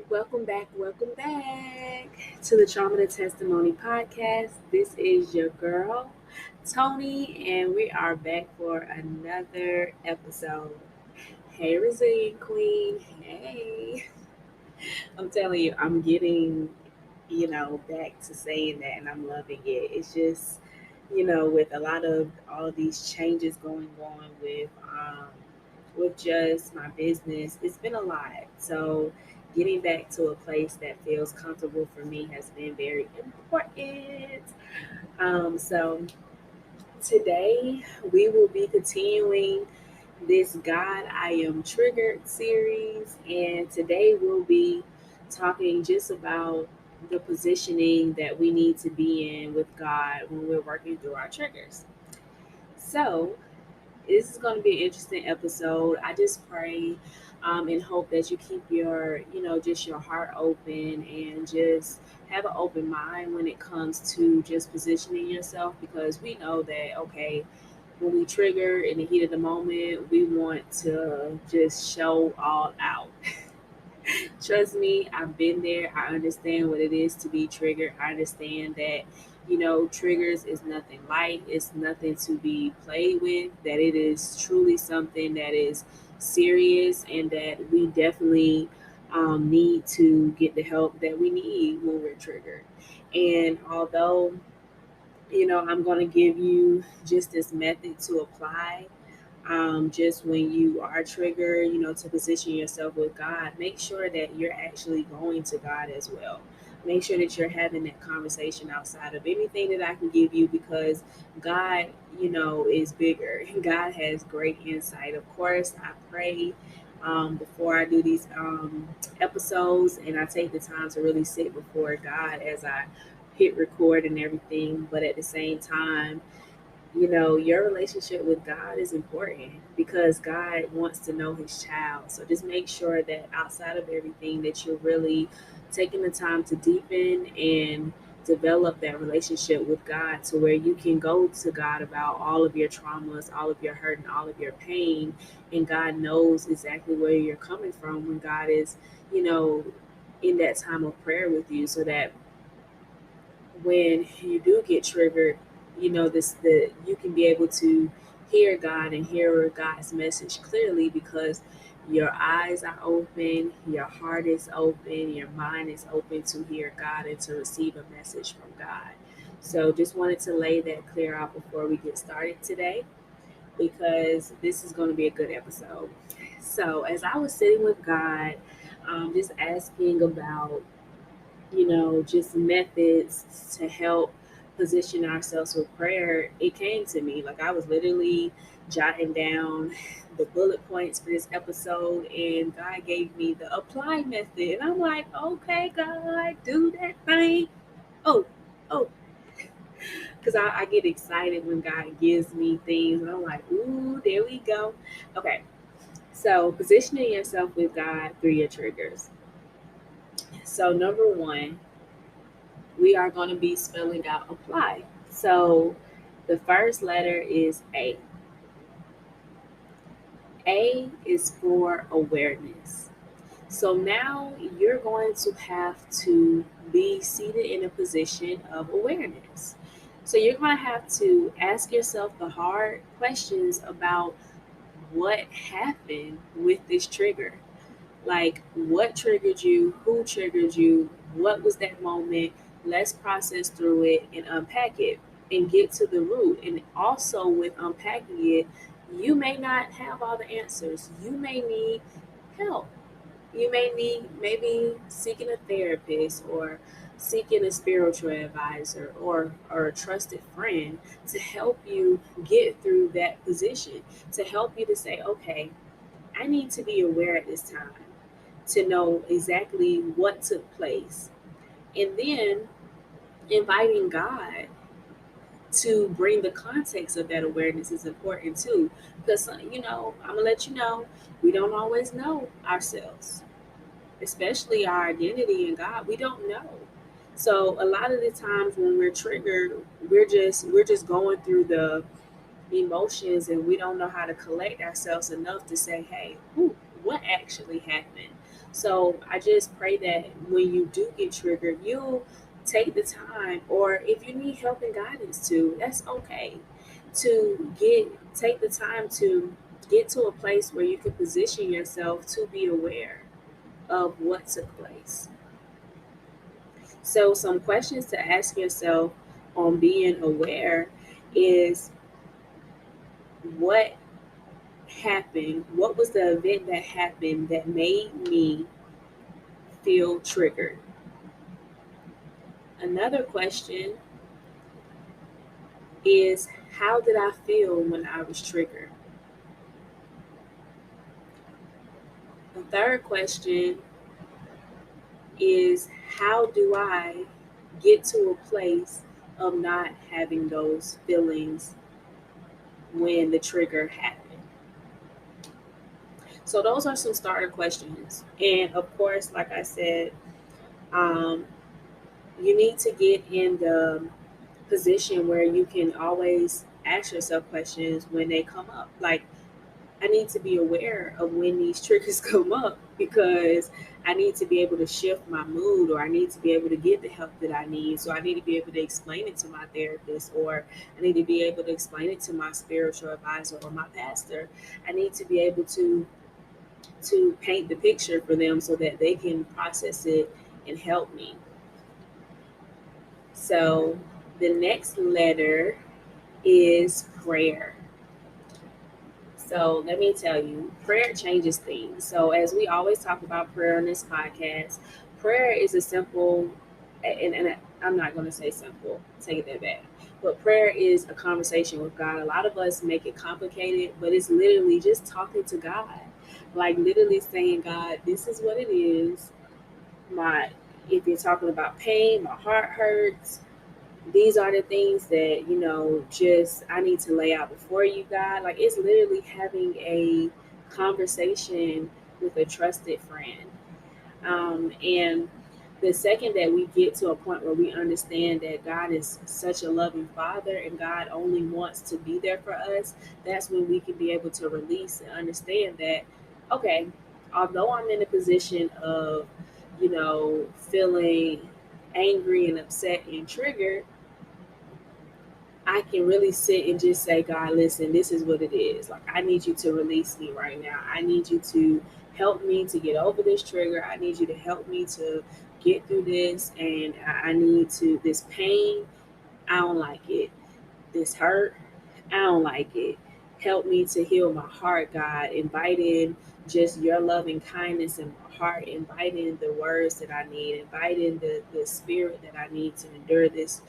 Welcome back to the Trauma to Testimony podcast. This is your girl, Tony, and we are back for another episode. Hey, Resilient Queen. Hey. I'm telling you, I'm getting, back to saying that, and I'm loving it. It's just, with a lot of all of these changes going on with just my business, it's been a lot. So getting back to a place that feels comfortable for me has been very important. So today we will be continuing this God I Am Triggered series, and today we'll be talking just about the positioning that we need to be in with God when we're working through our triggers. So, this is going to be an interesting episode. I just pray and hope that you keep your, just your heart open and just have an open mind when it comes to just positioning yourself, because we know that, okay, when we trigger in the heat of the moment, we want to just show all out. Trust me, I've been there. I understand what it is to be triggered. I understand that, triggers is nothing light, it's nothing to be played with, that it is truly something that is serious, and that we definitely need to get the help that we need when we're triggered. And although I'm going to give you just this method to apply. Just when you are triggered, to position yourself with God, make sure that you're actually going to God as well. Make sure that you're having that conversation outside of anything that I can give you, because God, is bigger. God has great insight. Of course, I pray before I do these episodes, and I take the time to really sit before God as I hit record and everything. But at the same time, your relationship with God is important, because God wants to know his child. So just make sure that outside of everything, that you're really taking the time to deepen and develop that relationship with God, to where you can go to God about all of your traumas, all of your hurt, and all of your pain. And God knows exactly where you're coming from when God is, you know, in that time of prayer with you, so that when you do get triggered, you can be able to hear God and hear God's message clearly, because your eyes are open, your heart is open, your mind is open to hear God and to receive a message from God. So just wanted to lay that clear out before we get started today, because this is going to be a good episode. So as I was sitting with God, just asking about just methods to help position ourselves with prayer, it came to me. Like, I was literally jotting down the bullet points for this episode, and God gave me the apply method. And I'm like, okay, God, do that thing. Oh, oh, because I get excited when God gives me things, and I'm like, ooh, there we go. Okay, so positioning yourself with God through your triggers. So, number one, we are going to be spelling out apply. So the first letter is A. A is for awareness. So now you're going to have to be seated in a position of awareness. So you're going to have to ask yourself the hard questions about what happened with this trigger. Like, what triggered you? Who triggered you? What was that moment? Let's process through it and unpack it and get to the root. And also, with unpacking it, you may not have all the answers. You may need help. You may need maybe seeking a therapist, or seeking a spiritual advisor, or a trusted friend to help you get through that position, to help you to say, okay, I need to be aware at this time, to know exactly what took place. And then inviting God to bring the context of that awareness is important too. Because, I'm going to let you know, we don't always know ourselves, especially our identity in God. We don't know. So a lot of the times when we're triggered, we're just going through the emotions, and we don't know how to collect ourselves enough to say, hey, what actually happened? So I just pray that when you do get triggered, you take the time, or if you need help and guidance too, that's okay. To take the time to get to a place where you can position yourself to be aware of what took place. So some questions to ask yourself on being aware is, what happened? What was the event that happened that made me feel triggered? Another question is, how did I feel when I was triggered? The third question is, how do I get to a place of not having those feelings when the trigger happened? So those are some starter questions. And of course, like I said, um, you need to get in the position where you can always ask yourself questions when they come up. Like, I need to be aware of when these triggers come up, because I need to be able to shift my mood, or I need to be able to get the help that I need. So I need to be able to explain it to my therapist, or I need to be able to explain it to my spiritual advisor or my pastor. I need to be able to paint the picture for them so that they can process it and help me. So the next letter is prayer. So let me tell you, prayer changes things. So as we always talk about prayer on this podcast, prayer is a simple, and I'm not going to say simple, take that back. But prayer is a conversation with God. A lot of us make it complicated, but it's literally just talking to God. Like literally saying, God, this is what it is. My, if you're talking about pain, my heart hurts, these are the things that just I need to lay out before you, God. Like, it's literally having a conversation with a trusted friend. And the second that we get to a point where we understand that God is such a loving father and God only wants to be there for us, that's when we can be able to release and understand that, okay, although I'm in a position of feeling angry and upset and triggered, I can really sit and just say, God, listen, this is what it is. Like, I need you to release me right now. I need you to help me to get over this trigger. I need you to help me to get through this. And I need to, this pain, I don't like it. This hurt, I don't like it. Help me to heal my heart, God. Invite in just your loving kindness in my heart. Invite in the words that I need. Invite in the spirit that I need to endure this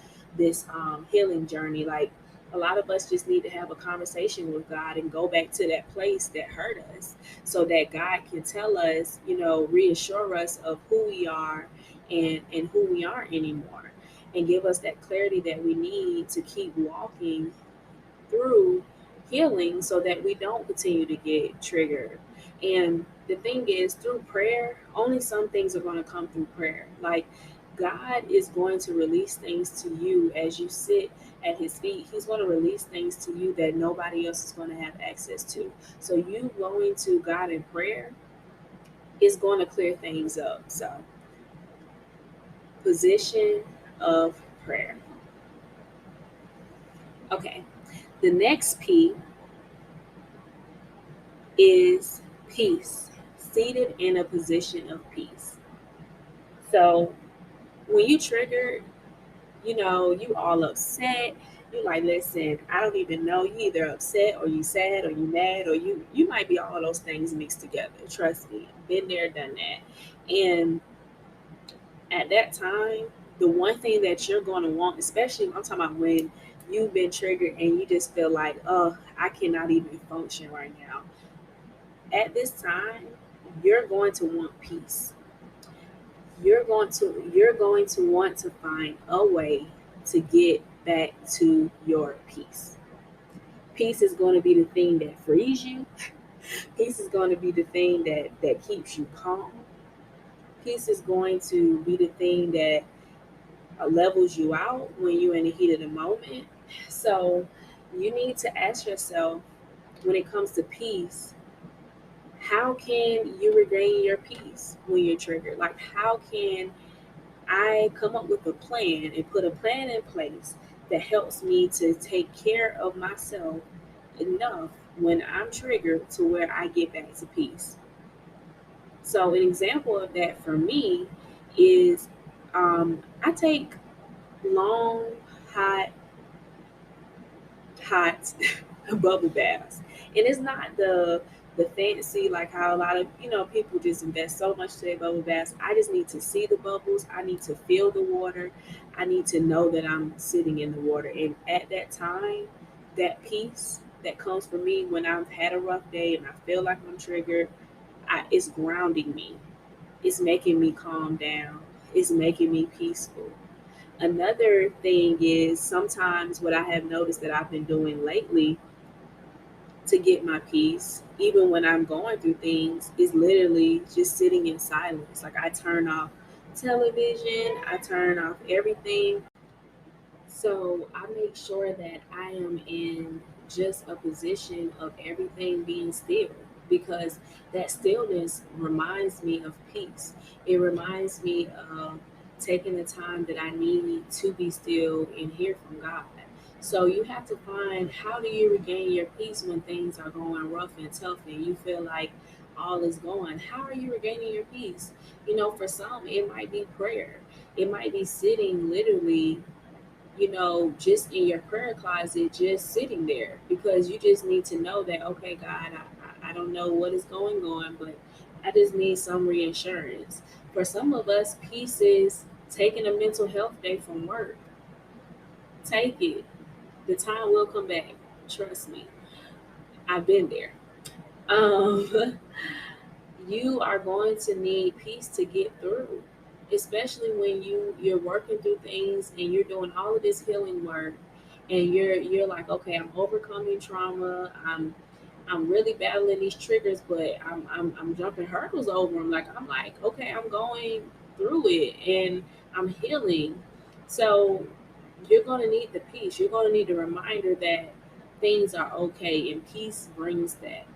healing journey. Like, a lot of us just need to have a conversation with God and go back to that place that hurt us, so that God can tell us, reassure us of who we are and who we aren't anymore, and give us that clarity that we need to keep walking through healing, so that we don't continue to get triggered. And the thing is, through prayer, only some things are going to come through prayer. Like, God is going to release things to you as you sit at his feet. He's going to release things to you that nobody else is going to have access to. So you going to God in prayer is going to clear things up. So, position of prayer. Okay. The next P is peace, seated in a position of peace. So when you trigger, you all upset. You like, listen, I don't even know. You either upset or you sad or you mad, or you might be all of those things mixed together. Trust me, been there, done that. And at that time, the one thing that you're going to want, especially I'm talking about when you've been triggered and you just feel like, oh, I cannot even function right now. At this time, you're going to want peace. You're going to want to find a way to get back to your peace. Peace is going to be the thing that frees you. Peace is going to be the thing that keeps you calm. Peace is going to be the thing that levels you out when you're in the heat of the moment. So you need to ask yourself, when it comes to peace, How can you regain your peace when you're triggered? Like, how can I come up with a plan and put a plan in place that helps me to take care of myself enough when I'm triggered to where I get back to peace? So, an example of that for me is I take long, hot, hot bubble baths, and it's not the fancy like how a lot of people just invest so much to their bubble baths. I just need to see the bubbles. I need to feel the water. I need to know that I'm sitting in the water, and at that time, that peace that comes from me when I've had a rough day and I feel like I'm triggered, it's grounding me. It's making me calm down. It's making me peaceful. Another thing is sometimes what I have noticed that I've been doing lately to get my peace, even when I'm going through things, is literally just sitting in silence. Like, I turn off television, I turn off everything. So I make sure that I am in just a position of everything being still, because that stillness reminds me of peace. It reminds me of taking the time that I need to be still and hear from God. So you have to find, how do you regain your peace when things are going rough and tough and you feel like all is going? How are you regaining your peace? For some, it might be prayer. It might be sitting literally, just in your prayer closet, just sitting there, because you just need to know that, okay, God, I don't know what is going on, but I just need some reassurance. For some of us, peace is taking a mental health day from work. Take it. The time will come back. Trust me. I've been there. Um, you are going to need peace to get through, especially when you're working through things and you're doing all of this healing work, and you're like, okay, I'm overcoming trauma. I'm really battling these triggers, but I'm jumping hurdles over them. Like, I'm like, okay, I'm going through it and I'm healing. So you're going to need the peace. You're going to need the reminder that things are okay, and peace brings that.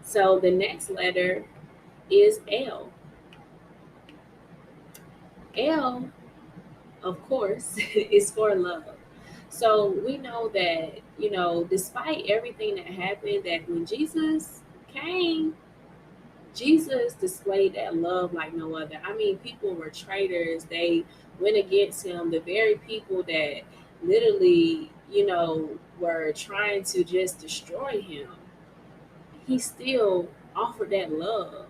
So the next letter is L. L, of course, is for love. So we know that, despite everything that happened, that when Jesus came, Jesus displayed that love like no other. I mean, people were traitors. They went against him. The very people that literally, were trying to just destroy him, he still offered that love.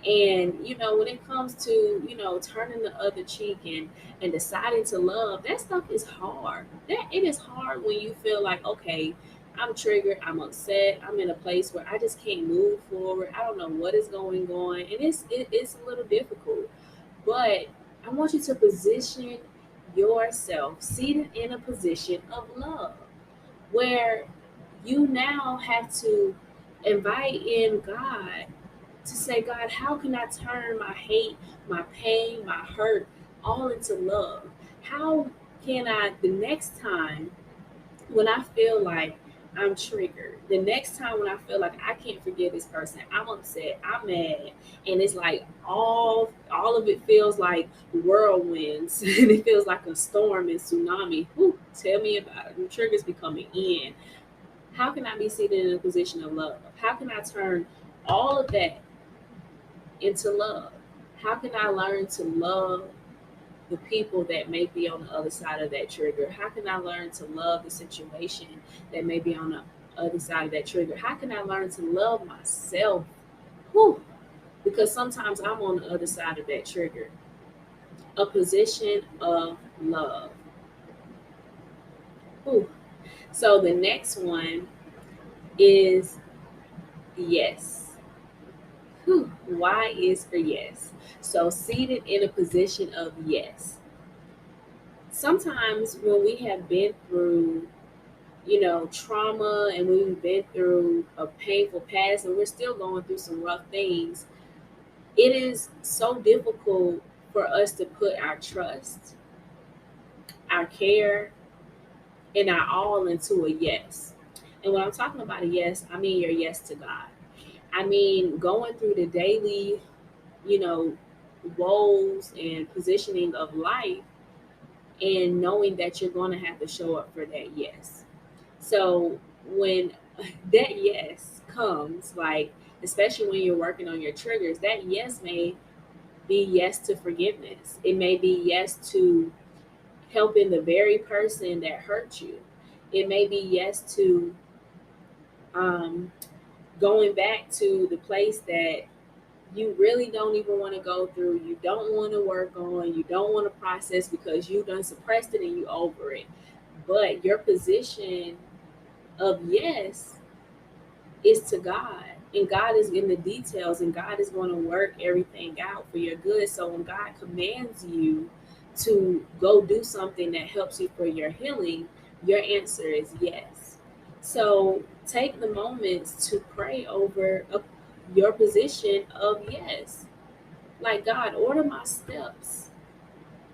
And when it comes to turning the other cheek and deciding to love, that stuff is hard. That it is hard when you feel like, okay, I'm triggered, I'm upset, I'm in a place where I just can't move forward. I don't know what is going on, and it's a little difficult. But I want you to position yourself seated in a position of love, where you now have to invite in God to say, God, how can I turn my hate, my pain, my hurt all into love? How can I, the next time when I feel like I'm triggered, the next time when I feel like I can't forgive this person, I'm upset, I'm mad, and it's like all of it feels like whirlwinds, and it feels like a storm and tsunami. Whew, tell me about it. The triggers be coming in. How can I be seated in a position of love? How can I turn all of that into love? How can I learn to love the people that may be on the other side of that trigger? How can I learn to love the situation that may be on the other side of that trigger? How can I learn to love myself? Whew, because sometimes I'm on the other side of that trigger. A position of love. Whew. So the next one is yes. Whew. Y is for yes. So seated in a position of yes. Sometimes when we have been through, trauma, and we've been through a painful past and we're still going through some rough things, it is so difficult for us to put our trust, our care, and our all into a yes. And when I'm talking about a yes, I mean your yes to God. I mean, going through the daily, you know, woes and positioning of life and knowing that you're going to have to show up for that yes. So when that yes comes, like, especially when you're working on your triggers, that yes may be yes to forgiveness. It may be yes to helping the very person that hurt you. It may be yes to um, going back to the place that you really don't even want to go through, you don't want to work on, you don't want to process because you done suppressed it and you over it. But your position of yes is to God. And God is in the details and God is going to work everything out for your good. So when God commands you to go do something that helps you for your healing, your answer is yes. So take the moments to pray over your position of yes. Like, God, order my steps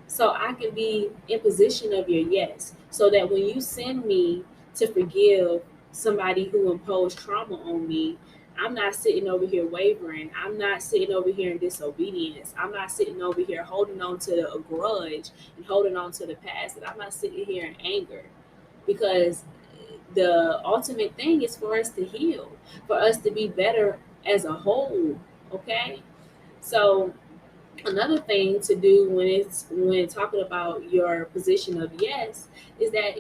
so I can be in position of your yes. So that when you send me to forgive somebody who imposed trauma on me, I'm not sitting over here wavering. I'm not sitting over here in disobedience. I'm not sitting over here holding on to a grudge and holding on to the past. And I'm not sitting here in anger because the ultimate thing is for us to heal, for us to be better as a whole. Okay. So another thing to do when talking about your position of yes is that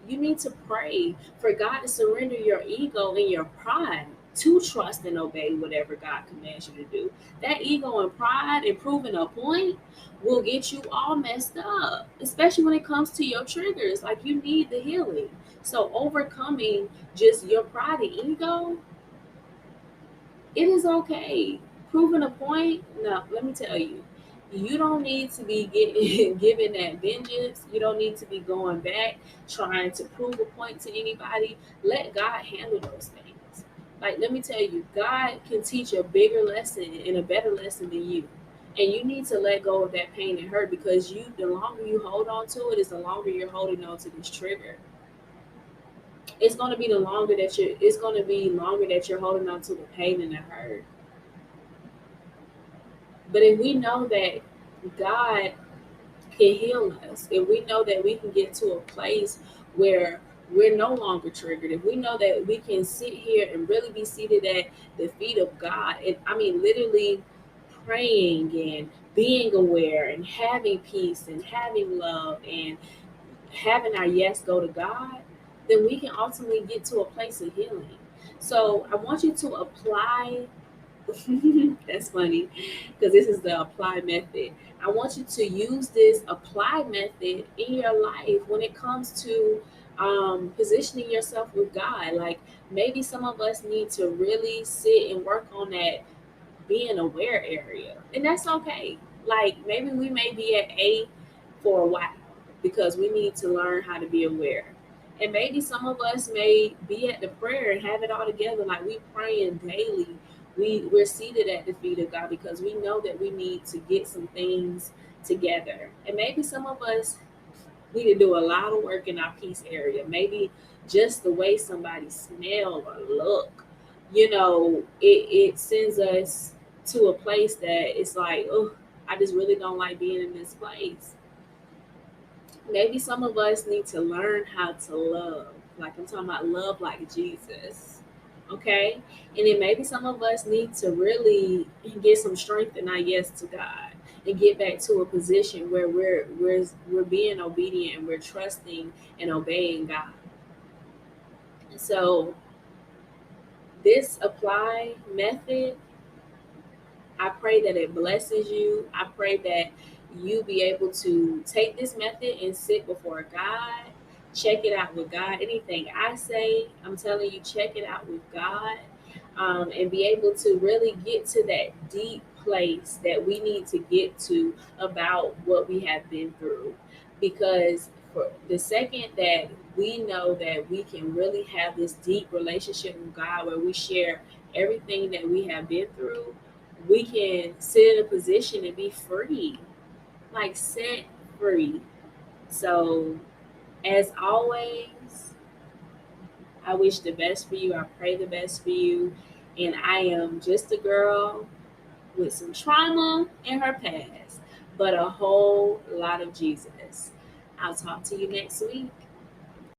you need to pray for God to surrender your ego and your pride to trust and obey whatever God commands you to do. That ego and pride and proving a point will get you all messed up, especially when it comes to your triggers. Like, you need the healing. So overcoming just your pride and ego, it is okay. Proving a point, no, let me tell you, you don't need to be getting giving that vengeance. You don't need to be going back trying to prove a point to anybody. Let God handle those things. Like, let me tell you, God can teach a bigger lesson and a better lesson than you. And you need to let go of that pain and hurt because the longer you hold on to it, is the longer you're holding on to this trigger. It's going to be longer that you're holding on to the pain and the hurt. But if we know that God can heal us, if we know that we can get to a place where we're no longer triggered, if we know that we can sit here and really be seated at the feet of God, and I mean, literally praying and being aware and having peace and having love and having our yes go to God, then we can ultimately get to a place of healing. So I want you to apply. That's funny because this is the apply method. I want you to use this apply method in your life when it comes to positioning yourself with God. Like, maybe some of us need to really sit and work on that being aware area. And that's okay. Like, maybe we may be at A for a while because we need to learn how to be aware. And maybe some of us may be at the prayer and have it all together, like we praying daily. We're seated at the feet of God because we know that we need to get some things together. And maybe some of us need to do a lot of work in our peace area. Maybe just the way somebody smell or look, it sends us to a place that it's like, oh, I just really don't like being in this place. Maybe some of us need to learn how to love. Like, I'm talking about love like Jesus. Okay? And then maybe some of us need to really get some strength in our yes to God and get back to a position where we're being obedient and we're trusting and obeying God. So this apply method, I pray that it blesses you. I pray that you be able to take this method and sit before God. Check it out with God. Anything I say, I'm telling you, check it out with God, and be able to really get to that deep place that we need to get to about what we have been through. Because for the second that we know that we can really have this deep relationship with God where we share everything that we have been through, we can sit in a position and be free, like set free. So, as always, I wish the best for you. I pray the best for you. And I am just a girl with some trauma in her past, but a whole lot of Jesus. I'll talk to you next week.